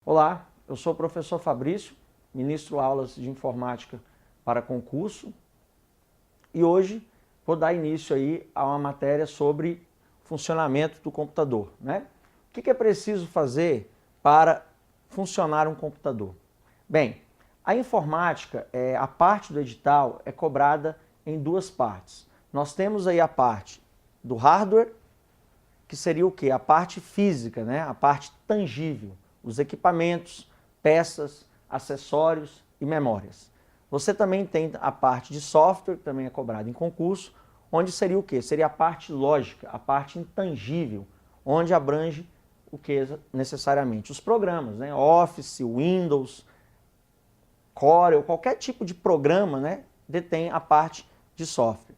Olá, eu sou o professor Fabrício, ministro aulas de informática para concurso e hoje vou dar início aí a uma matéria sobre funcionamento do computador, né? O que é preciso fazer para funcionar um computador? Bem, a informática, a parte do edital é cobrada em duas partes. Nós temos aí a parte do hardware, que seria o quê? A parte física, né? A parte tangível, os equipamentos, peças, acessórios e memórias. Você também tem a parte de software, que também é cobrada em concurso, onde seria o quê? Seria a parte lógica, a parte intangível, onde abrange o que necessariamente? Os programas, né? Office, Windows, Corel, qualquer tipo de programa, né? Detém a parte de software.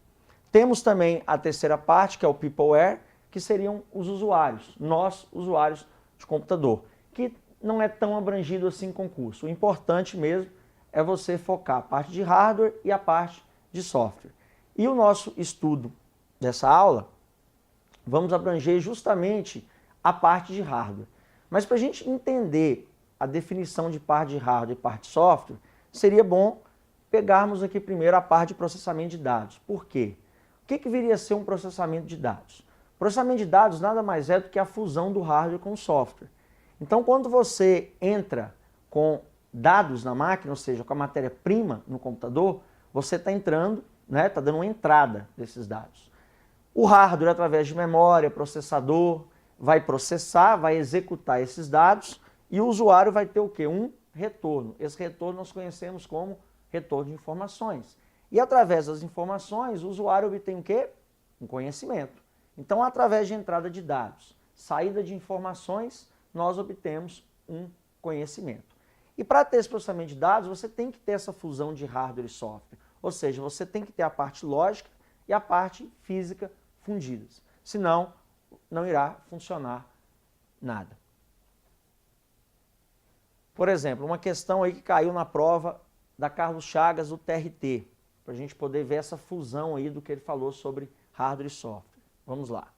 Temos também a terceira parte, que é o Peopleware, que seriam os usuários, nós, usuários de computador, que não é tão abrangido assim em concurso. O importante mesmo é você focar a parte de hardware e a parte de software. E o nosso estudo dessa aula, vamos abranger justamente a parte de hardware. Mas para a gente entender a definição de parte de hardware e parte de software, seria bom pegarmos aqui primeiro a parte de processamento de dados. Por quê? O que viria a ser um processamento de dados? Processamento de dados nada mais é do que a fusão do hardware com o software. Então, quando você entra com dados na máquina, ou seja, com a matéria-prima no computador, você está entrando, né, está dando uma entrada desses dados. O hardware, através de memória, processador, vai processar, vai executar esses dados e o usuário vai ter o quê? Um retorno. Esse retorno nós conhecemos como retorno de informações. E através das informações, o usuário obtém o quê? Um conhecimento. Então, através de entrada de dados, saída de informações, nós obtemos um conhecimento. E para ter esse processamento de dados, você tem que ter essa fusão de hardware e software. Ou seja, você tem que ter a parte lógica e a parte física fundidas. Senão, não irá funcionar nada. Por exemplo, uma questão aí que caiu na prova da Carlos Chagas, do TRT, para a gente poder ver essa fusão aí do que ele falou sobre hardware e software. Vamos lá.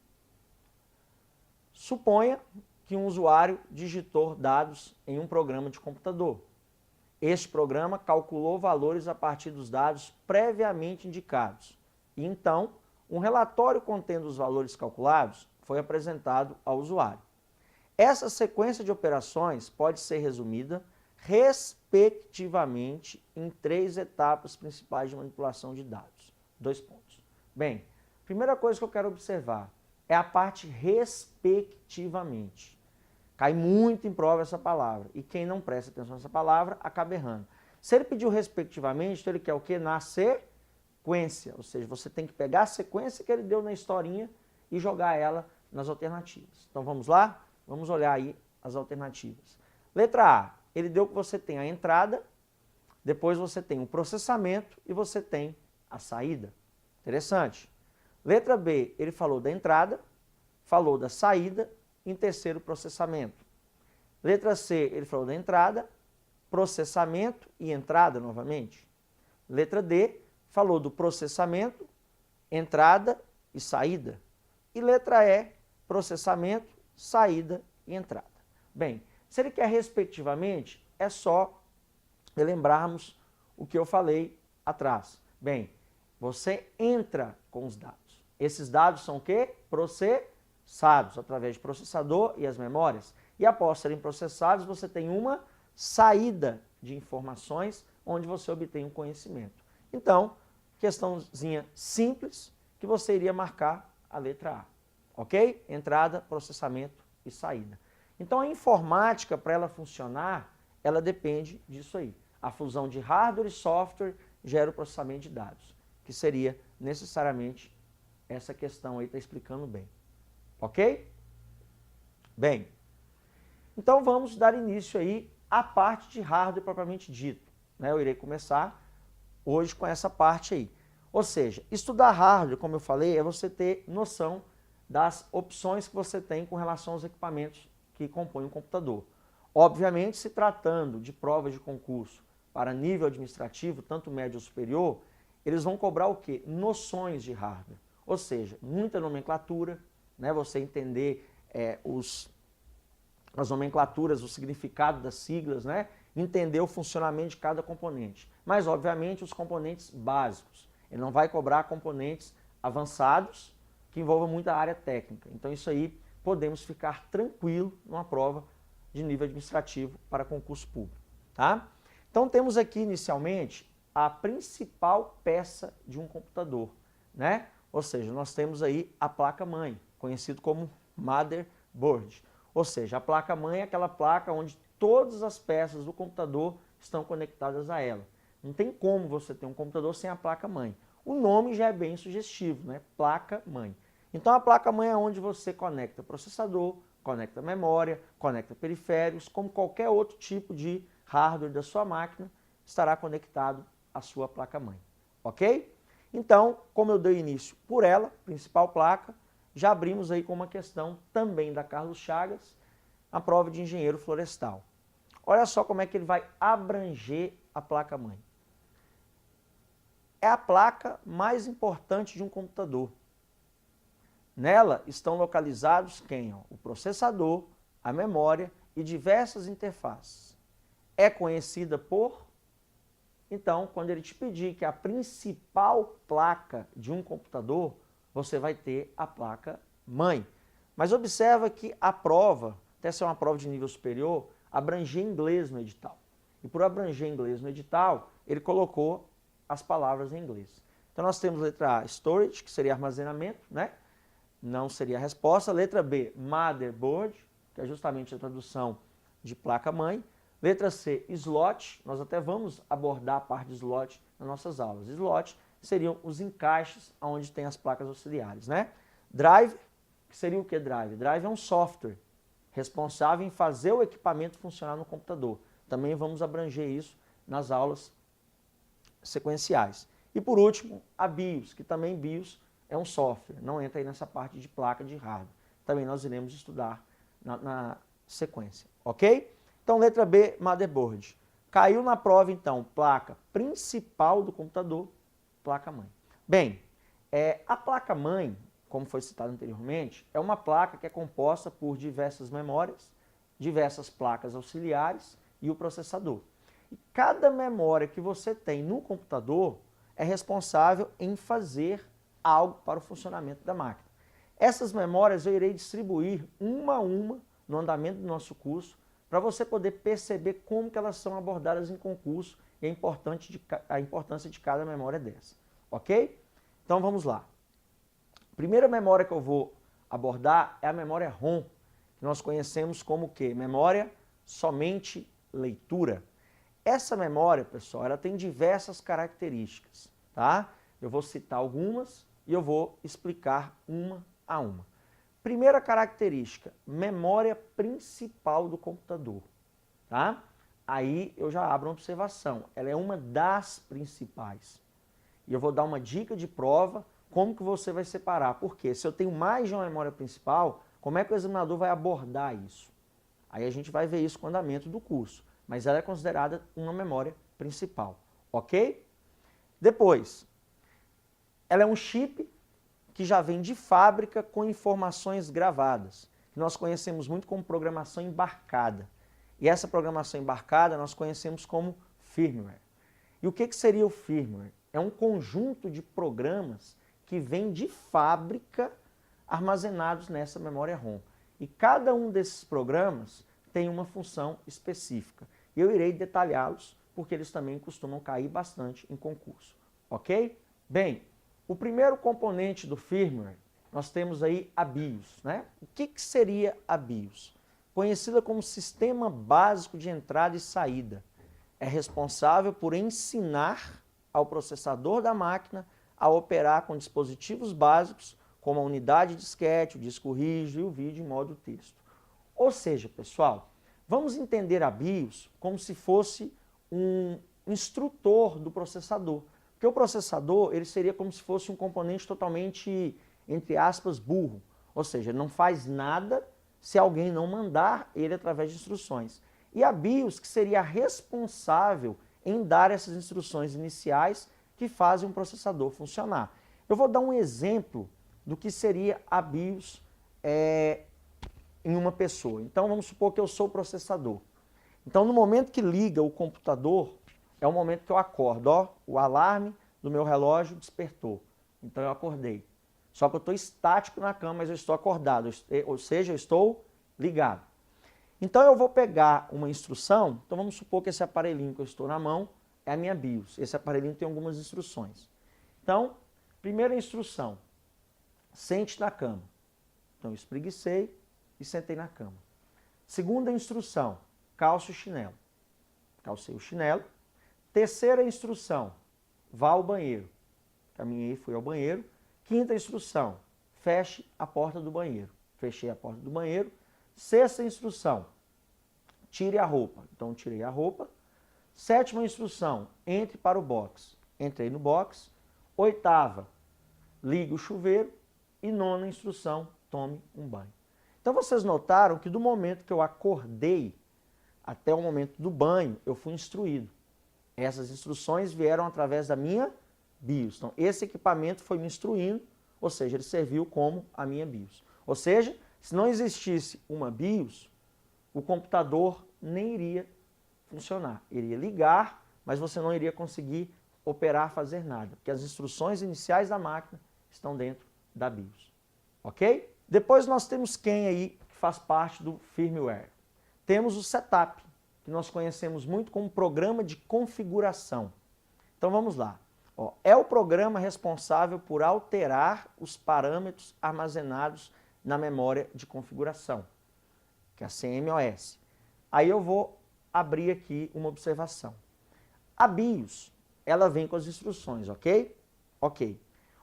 Suponha que um usuário digitou dados em um programa de computador. Este programa calculou valores a partir dos dados previamente indicados. E então, um relatório contendo os valores calculados foi apresentado ao usuário. Essa sequência de operações pode ser resumida respectivamente em 3 etapas principais de manipulação de dados. 2 pontos. Bem, primeira coisa que eu quero observar é a parte respectivamente. Cai muito em prova essa palavra. E quem não presta atenção nessa palavra acaba errando. Se ele pediu respectivamente, então ele quer o quê? Na sequência. Ou seja, você tem que pegar a sequência que ele deu na historinha e jogar ela nas alternativas. Então vamos lá? Vamos olhar aí as alternativas. Letra A, ele deu que você tem a entrada, depois você tem o processamento e você tem a saída. Interessante. Letra B, ele falou da entrada, falou da saída, em terceiro, processamento. Letra C, ele falou da entrada, processamento e entrada novamente. Letra D, falou do processamento, entrada e saída. E letra E, processamento, saída e entrada. Bem, se ele quer respectivamente, é só lembrarmos o que eu falei atrás. Bem, você entra com os dados. Esses dados são o quê? Processados através de processador e as memórias. E após serem processados, você tem uma saída de informações onde você obtém um conhecimento. Então, questãozinha simples que você iria marcar a letra A. Ok? Entrada, processamento e saída. Então, a informática, para ela funcionar, ela depende disso aí. A fusão de hardware e software gera o processamento de dados, que seria necessariamente essa questão aí, está explicando bem. Ok? Bem, então vamos dar início aí à parte de hardware propriamente dito. Eu irei começar hoje com essa parte aí. Ou seja, estudar hardware, como eu falei, é você ter noção das opções que você tem com relação aos equipamentos que compõem o computador. Obviamente, se tratando de provas de concurso para nível administrativo, tanto médio ou superior, eles vão cobrar o quê? Noções de hardware. Ou seja, muita nomenclatura, você entender os as nomenclaturas, o significado das siglas, né? Entender o funcionamento de cada componente. Mas, obviamente, os componentes básicos. Ele não vai cobrar componentes avançados que envolvam muita área técnica. Então, isso aí podemos ficar tranquilo numa prova de nível administrativo para concurso público. Tá? Então, temos aqui, inicialmente, a principal peça de um computador, né? Ou seja, nós temos aí a placa-mãe, conhecido como motherboard. Ou seja, a placa-mãe é aquela placa onde todas as peças do computador estão conectadas a ela. Não tem como você ter um computador sem a placa-mãe. O nome já é bem sugestivo, né? Placa-mãe. Então a placa-mãe é onde você conecta processador, conecta memória, conecta periféricos, como qualquer outro tipo de hardware da sua máquina estará conectado à sua placa-mãe. Ok? Então, como eu dei início por ela, principal placa, já abrimos aí com uma questão também da Carlos Chagas, a prova de engenheiro florestal. Olha só como é que ele vai abranger a placa-mãe. É a placa mais importante de um computador. Nela estão localizados quem? O processador, a memória e diversas interfaces. É conhecida por... Então, quando ele te pedir que a principal placa de um computador, você vai ter a placa-mãe. Mas observa que a prova, até ser uma prova de nível superior, abrangia inglês no edital. E por abranger inglês no edital, ele colocou as palavras em inglês. Então nós temos letra A, storage, que seria armazenamento, né? Não seria a resposta. Letra B, motherboard, que é justamente a tradução de placa-mãe. Letra C, slot, nós até vamos abordar a parte de slot nas nossas aulas. Slot seriam os encaixes onde tem as placas auxiliares, né? Drive, que seria o que drive? Drive é um software responsável em fazer o equipamento funcionar no computador. Também vamos abranger isso nas aulas sequenciais. E por último, a BIOS, que também BIOS é um software, não entra aí nessa parte de placa de hardware. Também nós iremos estudar na sequência, ok? Então, letra B, motherboard. Caiu na prova, então, placa principal do computador, placa-mãe. Bem, a placa-mãe, como foi citado anteriormente, é uma placa que é composta por diversas memórias, diversas placas auxiliares e o processador. E cada memória que você tem no computador é responsável em fazer algo para o funcionamento da máquina. Essas memórias eu irei distribuir uma a uma no andamento do nosso curso, para você poder perceber como que elas são abordadas em concurso e a importância de cada memória dessa. Ok? Então vamos lá. A primeira memória que eu vou abordar é a memória ROM, que nós conhecemos como o quê? Memória somente leitura. Essa memória, pessoal, ela tem diversas características, tá? Eu vou citar algumas e eu vou explicar uma a uma. Primeira característica, memória principal do computador, tá? Aí eu já abro uma observação, ela é uma das principais. E eu vou dar uma dica de prova, como que você vai separar. Porque se eu tenho mais de uma memória principal, como é que o examinador vai abordar isso? Aí a gente vai ver isso com o andamento do curso. Mas ela é considerada uma memória principal, ok? Depois, ela é um chip que já vem de fábrica com informações gravadas, que nós conhecemos muito como programação embarcada. E essa programação embarcada nós conhecemos como firmware. E o que seria o firmware? É um conjunto de programas que vem de fábrica armazenados nessa memória ROM. E cada um desses programas tem uma função específica. Eu irei detalhá-los, porque eles também costumam cair bastante em concurso. Ok? Bem, o primeiro componente do firmware, nós temos aí a BIOS, né? O que seria a BIOS? Conhecida como Sistema Básico de Entrada e Saída. É responsável por ensinar ao processador da máquina a operar com dispositivos básicos, como a unidade disquete, o disco rígido e o vídeo em modo texto. Ou seja, pessoal, vamos entender a BIOS como se fosse um instrutor do processador. Porque o processador, ele seria como se fosse um componente totalmente, entre aspas, burro. Ou seja, ele não faz nada se alguém não mandar ele através de instruções. E a BIOS, que seria responsável em dar essas instruções iniciais que fazem um processador funcionar. Eu vou dar um exemplo do que seria a BIOS em uma pessoa. Então vamos supor que eu sou o processador. Então no momento que liga o computador, é o momento que eu acordo. Ó, o alarme do meu relógio despertou. Então eu acordei. Só que eu estou estático na cama, mas eu estou acordado, ou seja, eu estou ligado. Então eu vou pegar uma instrução, então vamos supor que esse aparelhinho que eu estou na mão é a minha BIOS. Esse aparelhinho tem algumas instruções. Então, primeira instrução, sente na cama. Então eu espreguicei e sentei na cama. Segunda instrução, calce o chinelo. Calcei o chinelo. Terceira instrução, vá ao banheiro. Caminhei, fui ao banheiro. Quinta instrução, feche a porta do banheiro. Fechei a porta do banheiro. Sexta instrução, tire a roupa. Então tirei a roupa. Sétima instrução, entre para o box. Entrei no box. Oitava, ligue o chuveiro. E nona instrução, tome um banho. Então vocês notaram que do momento que eu acordei até o momento do banho, eu fui instruído. Essas instruções vieram através da minha BIOS. Então esse equipamento foi me instruindo, ou seja, ele serviu como a minha BIOS. Ou seja, se não existisse uma BIOS, o computador nem iria funcionar. Iria ligar, mas você não iria conseguir operar, fazer nada, porque as instruções iniciais da máquina estão dentro da BIOS. Ok? Depois nós temos quem aí que faz parte do firmware. Temos o setup, que nós conhecemos muito como programa de configuração. Então vamos lá. Ó, é o programa responsável por alterar os parâmetros armazenados na memória de configuração, que é a CMOS. Aí eu vou abrir aqui uma observação. A BIOS, ela vem com as instruções, ok? Ok.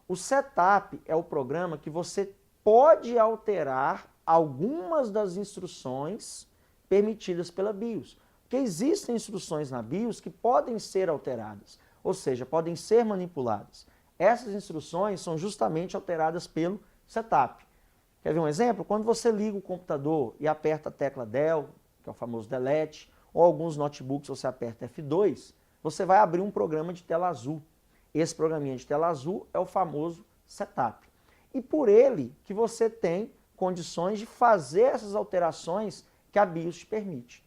O setup é o programa que você pode alterar algumas das instruções permitidas pela BIOS. Porque existem instruções na BIOS que podem ser alteradas, ou seja, podem ser manipuladas. Essas instruções são justamente alteradas pelo setup. Quer ver um exemplo? Quando você liga o computador e aperta a tecla Del, que é o famoso Delete, ou alguns notebooks você aperta F2, você vai abrir um programa de tela azul. Esse programinha de tela azul é o famoso setup. E por ele que você tem condições de fazer essas alterações que a BIOS te permite.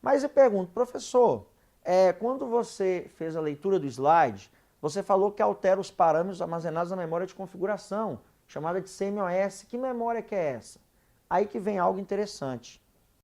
Mas eu pergunto, professor, quando você fez a leitura do slide, você falou que altera os parâmetros armazenados na memória de configuração, chamada de CMOS. Que memória que é essa? Aí que vem algo interessante.